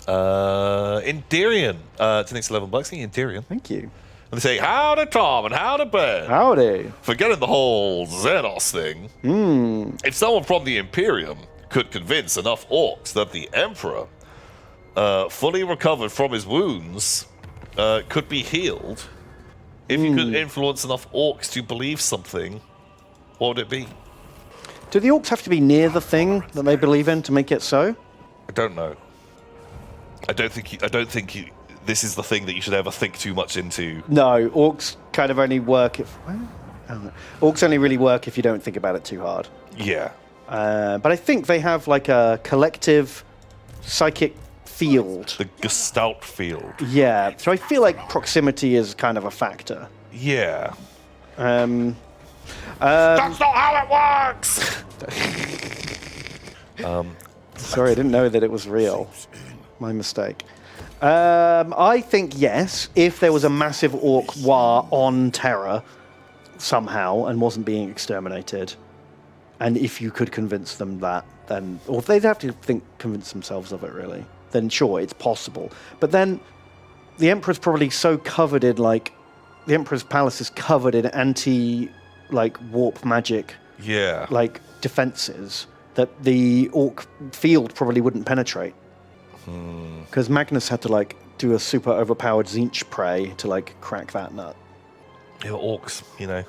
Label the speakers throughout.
Speaker 1: Indirian. To next $11. Indirian.
Speaker 2: Thank you.
Speaker 1: And they say, howdy, Tom, and howdy, Ben.
Speaker 2: Howdy.
Speaker 1: Forgetting the whole Xenos thing. If someone from the Imperium could convince enough Orks that the Emperor, fully recovered from his wounds, could be healed, if you could influence enough Orks to believe something, what would it be?
Speaker 2: Do the Orcs have to be near the thing that they believe in to make it so?
Speaker 1: I don't know. I don't think this is the thing that you should ever think too much into.
Speaker 2: No, Orcs kind of only work if... I don't know. Orcs only really work if you don't think about it too hard.
Speaker 1: Yeah.
Speaker 2: But I think they have like a collective psychic field.
Speaker 1: The Gestalt field.
Speaker 2: Yeah, so I feel like proximity is kind of a factor.
Speaker 1: Yeah.
Speaker 3: That's not how it works!
Speaker 2: Sorry, I didn't know that it was real. My mistake. I think yes, if there was a massive Orc war on Terra somehow and wasn't being exterminated, and if you could convince them that, then, or if they'd have to convince themselves of it really, then sure, it's possible. But then the Emperor's probably so covered in, like, the Emperor's palace is covered in warp magic, like, defenses, that the Orc field probably wouldn't penetrate. Because Magnus had to, like, do a super overpowered Zinch prey to, like, crack that nut.
Speaker 1: Yeah, Orcs, you know.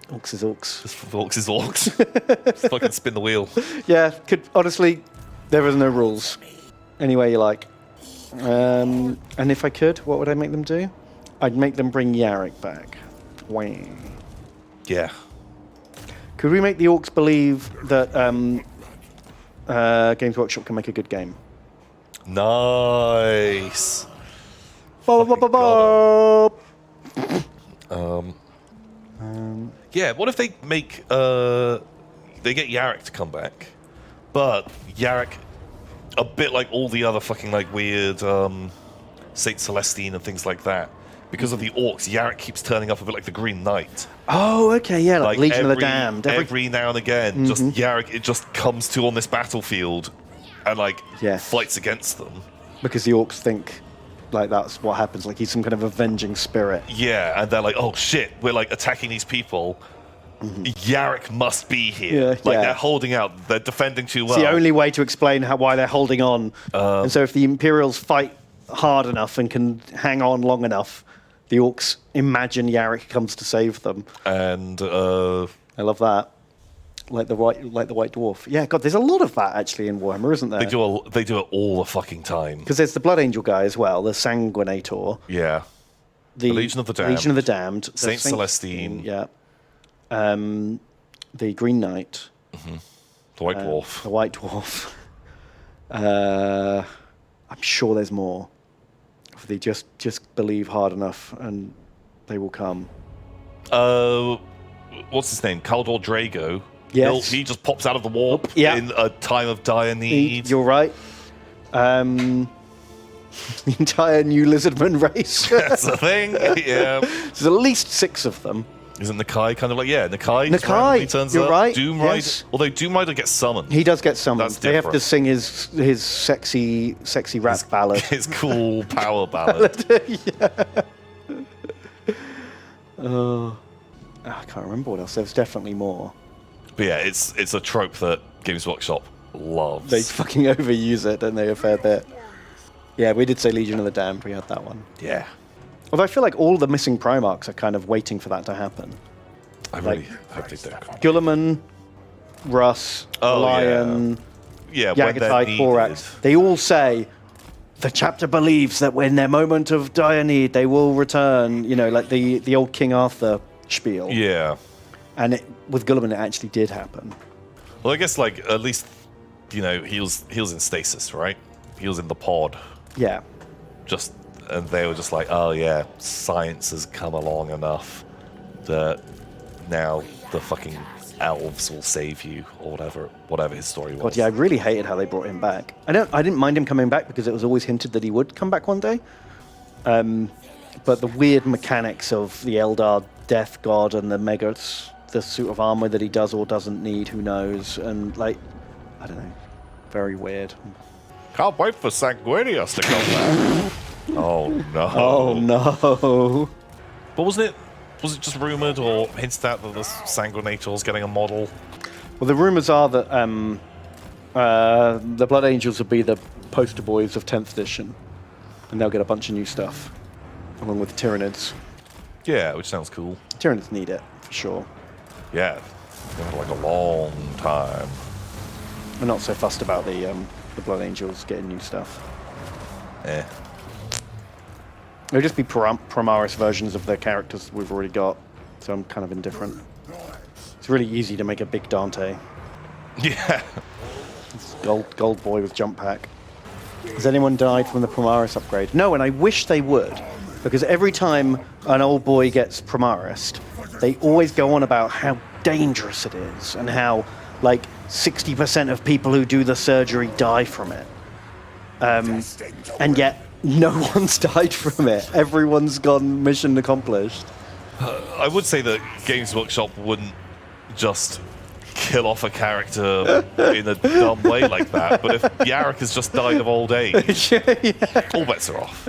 Speaker 2: Orcs is Orcs.
Speaker 1: Just Orcs is Orcs. Just fucking spin the wheel.
Speaker 2: Yeah, honestly, there is no rules. Any way you like. And if I could, what would I make them do? I'd make them bring Yarrick back. Wang.
Speaker 1: Yeah.
Speaker 2: Could we make the Orcs believe that Games Workshop can make a good game?
Speaker 1: Nice. Yeah, what if they make they get Yarrick to come back, but Yarrick, a bit like all the other fucking like weird Saint Celestine and things like that, because of the Orcs, Yarrick keeps turning up a bit like the Green Knight.
Speaker 2: Oh, okay, yeah, like Legion of the Damned.
Speaker 1: Every now and again, just Yarrick, it just comes to on this battlefield and like fights against them.
Speaker 2: Because the Orcs think like that's what happens, like he's some kind of avenging spirit.
Speaker 1: Yeah, and they're like, oh shit, we're like attacking these people. Yarrick must be here. They're holding out, they're defending too well.
Speaker 2: It's the only way to explain why they're holding on. And so if the Imperials fight hard enough and can hang on long enough, the Orcs imagine Yarrick comes to save them.
Speaker 1: And
Speaker 2: I love that. Like the white dwarf. Yeah, God, there's a lot of that actually in Warhammer, isn't there?
Speaker 1: They do it all the fucking time.
Speaker 2: Because there's the Blood Angel guy as well, the Sanguinator.
Speaker 1: Yeah. The Legion of the Damned. Saint Celestine.
Speaker 2: Yeah. The Green Knight.
Speaker 1: The White Dwarf.
Speaker 2: The White Dwarf. I'm sure there's more. If they just believe hard enough and they will come.
Speaker 1: What's his name? Kaldor Drago.
Speaker 2: Yes.
Speaker 1: He just pops out of the warp in a time of dire need.
Speaker 2: You're right. The entire new lizardman race.
Speaker 1: That's the thing. Yeah.
Speaker 2: There's at least 6 of them.
Speaker 1: Isn't Nakai kind of like, Nakai turns
Speaker 2: you're
Speaker 1: up.
Speaker 2: right.
Speaker 1: Doom Rider, although Doom Rider gets summoned.
Speaker 2: He does get summoned.
Speaker 1: That's
Speaker 2: they have to
Speaker 1: different.
Speaker 2: sing his sexy rap ballad.
Speaker 1: His cool power ballad.
Speaker 2: I can't remember what else. There's definitely more.
Speaker 1: But yeah, it's a trope that Games Workshop loves.
Speaker 2: They fucking overuse it, don't they, a fair bit? Yeah, we did say Legion of the Damned. We had that one.
Speaker 1: Yeah.
Speaker 2: Although I feel like all the missing Primarchs are kind of waiting for that to happen.
Speaker 1: I really hope they do.
Speaker 2: Guilliman, Russ, Lion, Yagatai, Korax. They all say, the chapter believes that when their moment of dire need, they will return, like the old King Arthur spiel.
Speaker 1: Yeah.
Speaker 2: And with Guilliman, it actually did happen.
Speaker 1: Well, I guess, like, at least, he was in stasis, right? He was in the pod.
Speaker 2: Yeah.
Speaker 1: And they were just like, oh yeah, science has come along enough that now the fucking elves will save you, or whatever his story was.
Speaker 2: God, yeah, I really hated how they brought him back. I didn't mind him coming back because it was always hinted that he would come back one day. But the weird mechanics of the Eldar Death God and the suit of armor that he does or doesn't need, who knows? And I don't know, very weird.
Speaker 1: Can't wait for Sanguinius to come back. Oh no.
Speaker 2: Oh no.
Speaker 1: But wasn't it? Was it just rumored or hinted at that the Sanguinator's getting a model?
Speaker 2: Well, the rumors are that the Blood Angels will be the poster boys of 10th edition, and they'll get a bunch of new stuff, along with the Tyranids.
Speaker 1: Yeah, which sounds cool.
Speaker 2: Tyranids need it, for sure.
Speaker 1: Yeah, been like a long time.
Speaker 2: I'm not so fussed about the Blood Angels getting new stuff.
Speaker 1: Eh.
Speaker 2: It'll just be Primaris versions of the characters we've already got, so I'm kind of indifferent. It's really easy to make a big Dante.
Speaker 1: Yeah.
Speaker 2: It's gold boy with jump pack. Has anyone died from the Primaris upgrade? No, and I wish they would, because every time an old boy gets Primaris, they always go on about how dangerous it is and how, like, 60% of people who do the surgery die from it. And yet, no one's died from it. Everyone's gone mission accomplished.
Speaker 1: I would say that Games Workshop wouldn't just kill off a character in a dumb way like that, but if Yarrick has just died of old age, all bets are off.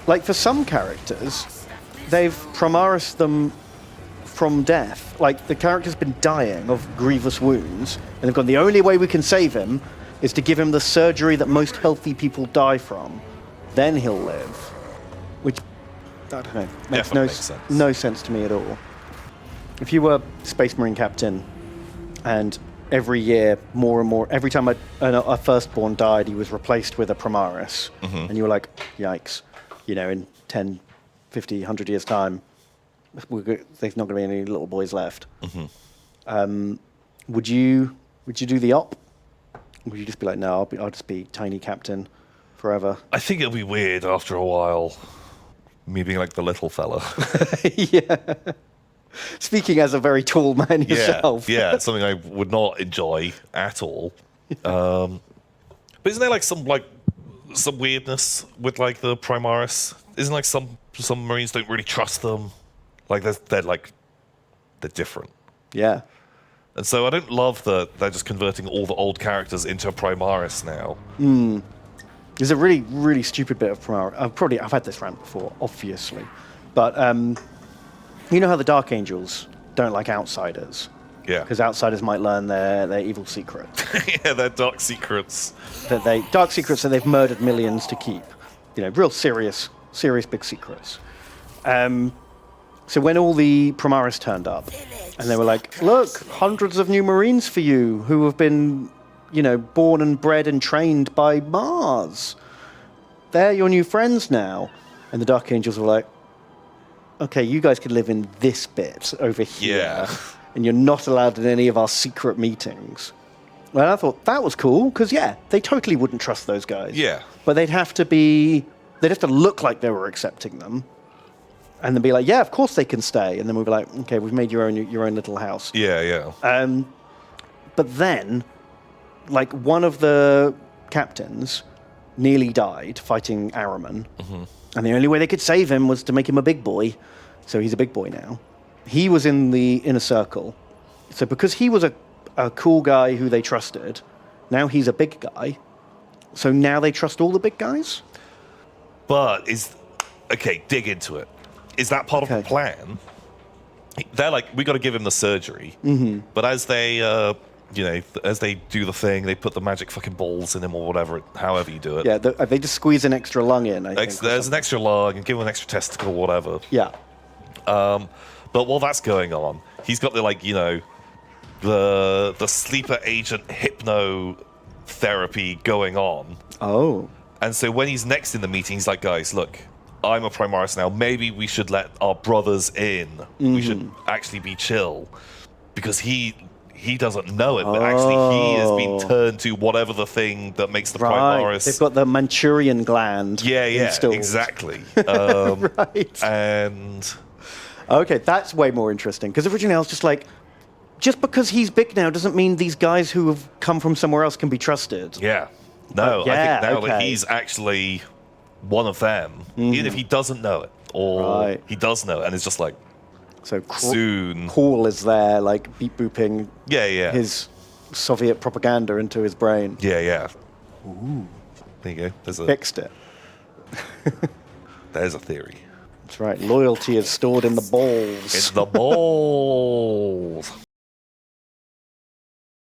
Speaker 2: Like, for some characters, they've Primaris them from death. Like, the character's been dying of grievous wounds, and they've gone, the only way we can save him is to give him the surgery that most healthy people die from. Then he'll live. Which, I don't know, makes no sense to me at all. If you were Space Marine Captain, and every year, more and more, every time a firstborn died, he was replaced with a Primaris, and you were like, yikes, you know, in 10, 50, 100 years' time, there's not going to be any little boys left. Would you do the op? Would you just be like, no, I'll just be tiny captain forever?
Speaker 1: I think it'll be weird after a while, me being like the little fella.
Speaker 2: Yeah. Speaking as a very tall man yourself.
Speaker 1: Yeah, something I would not enjoy at all. But isn't there like some weirdness with like the Primaris? Isn't like some Marines don't really trust them? Like they're different.
Speaker 2: Yeah.
Speaker 1: And so I don't love that they're just converting all the old characters into Primaris now.
Speaker 2: There's a really, really stupid bit of Primaris. I've had this rant before, obviously. But you know how the Dark Angels don't like outsiders?
Speaker 1: Yeah.
Speaker 2: Because outsiders might learn their evil secret.
Speaker 1: Yeah, their dark secrets.
Speaker 2: Dark secrets that they've murdered millions to keep. You know, real serious big secrets. So when all the Primaris turned up, and they were like, look, hundreds of new Marines for you who have been, you know, born and bred and trained by Mars. They're your new friends now. And the Dark Angels were like, okay, you guys can live in this bit over here.
Speaker 1: Yeah.
Speaker 2: And you're not allowed in any of our secret meetings. Well, I thought that was cool, because, yeah, they totally wouldn't trust those guys.
Speaker 1: Yeah.
Speaker 2: But they'd have to look like they were accepting them. And then be like, yeah, of course they can stay. And then we'd be like, okay, we've made your own little house.
Speaker 1: Yeah.
Speaker 2: But then, like, one of the captains nearly died fighting Araman. And the only way they could save him was to make him a big boy. So he's a big boy now. He was in the inner circle. So because he was a cool guy who they trusted, now he's a big guy. So now they trust all the big guys?
Speaker 1: But dig into it. Is that part of the plan? They're like, we got to give him the surgery. But as they, as they do the thing, they put the magic fucking balls in him or whatever, however you do it.
Speaker 2: Yeah, they just squeeze an extra lung in, I think.
Speaker 1: There's an extra lung and give him an extra testicle or whatever.
Speaker 2: Yeah.
Speaker 1: But while that's going on, he's got the sleeper agent hypno therapy going on.
Speaker 2: Oh.
Speaker 1: And so when he's next in the meeting, he's like, guys, look, I'm a Primaris now. Maybe we should let our brothers in. We should actually be chill. Because he doesn't know it, but actually he has been turned to whatever the thing that makes the Primaris.
Speaker 2: They've got the Manchurian gland.
Speaker 1: Yeah,
Speaker 2: installed.
Speaker 1: Exactly.
Speaker 2: Right.
Speaker 1: And
Speaker 2: okay, that's way more interesting. Because originally I was just like, just because he's big now doesn't mean these guys who have come from somewhere else can be trusted.
Speaker 1: Yeah. No, I think now that he's actually one of them, even if he doesn't know it, or he does know it, and it's just like,
Speaker 2: so
Speaker 1: soon.
Speaker 2: Paul is there, like beep booping.
Speaker 1: Yeah.
Speaker 2: His Soviet propaganda into his brain.
Speaker 1: Yeah, yeah. Ooh. There you go.
Speaker 2: Fixed it.
Speaker 1: There's a theory.
Speaker 2: That's right. Loyalty is stored in the balls.
Speaker 1: In the balls.